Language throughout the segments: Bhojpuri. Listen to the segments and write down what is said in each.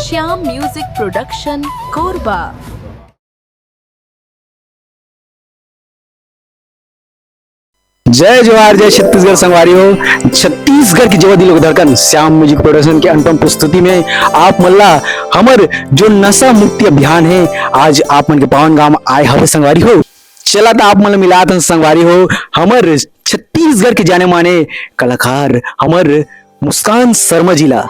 श्याम म्यूजिक प्रोडक्शन कोरबा। जय जवाहर जय छत्तीसगढ़ संगवारियों। छत्तीसगढ़ की जो दिल को धड़कन श्याम म्यूजिक प्रोडक्शन के अनुपम प्रस्तुति में आप मल्ला हमर जो नशा मुक्ति अभियान है आज आप मन के पावन गांव आए हवे संगवारी हो। चला तो आप मन मिलात संगवारी हो हमर छत्तीसगढ़ के जाने माने कलाकार हमर मुस्कान शर्मा जिला।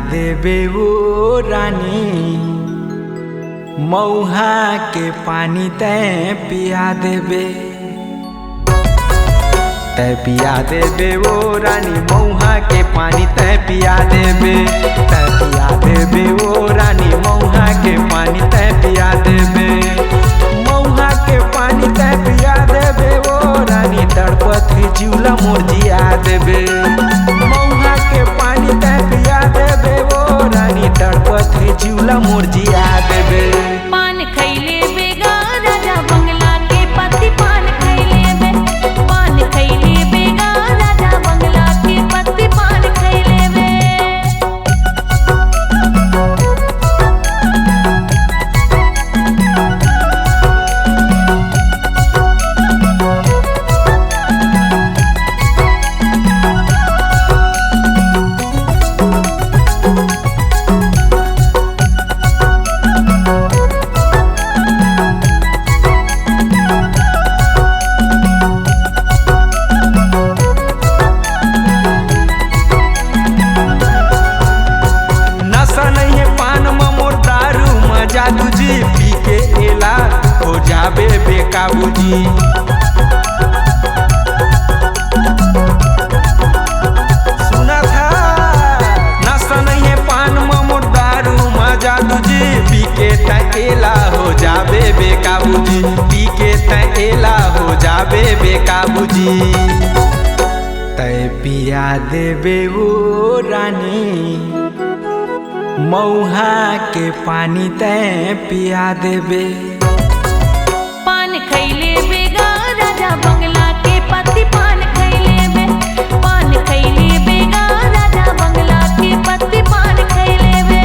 देबे वो रानी मऊहा के पानी तय पिया देबे, तय पिया देबे वो रानी मऊहा के पानी तय पिया देबे, तय पिया देबे वो रानी मऊहा के पानी तय पिया देबे, मऊहा के पानी तय पिया देबे वो रानी तड़पत ही जिउला मोर जिया देबे, मऊहा के पानी तय पिया देबे वो रानी तड़पत ही जिउला मोर जिया देबे। पान खैले बेगा राजा बंगला के पति पान खैले बे, पान खैले बेगा राजा बंगला के पति पान खैले बे। जादू जी पी के एला हो जाबे बेकाबू जी, सुना था नशा नहीं है पान मोर दारू में जादू जी पी के तैला हो जाबे बेकाबू जी, पी के तैला हो जाबे बेकाबू जी, तय पिया देबे वो रानी मऊहा के पानी तय पिया देबे। पान खैले बेगा राजा बंगला के पति पान खैले बे, पान खैले बेगा राजा बंगला के पति पान खैले बे।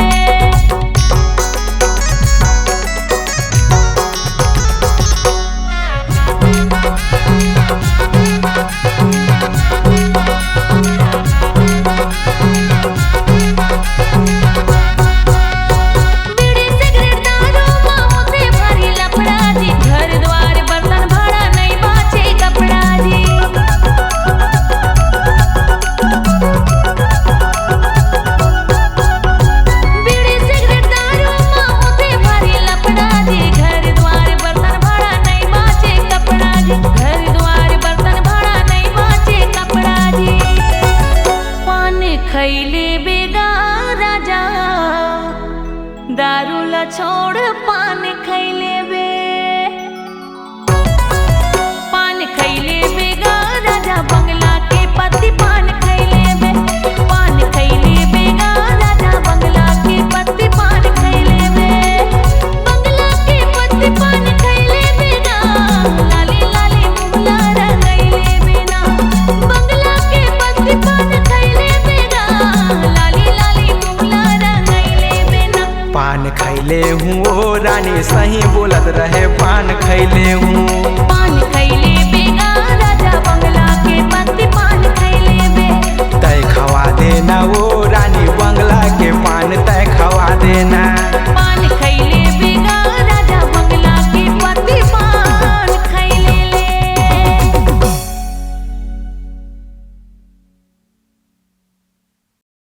खैले बेगा राजा दारू ला छोड़ पान खैले बे, पान खैले बेगा राजा बंगला के पति पान खैले बे, पान खैले बेगा राजा बंगला के पति पान खैले बे, बंगला के पति पान खैले बेगा लाली लाली मुहला रंगैले बेना, बंगला के पति पान खैले पान खैले हूँ ओ रानी सही बोलत रहे पान खैले हूँ,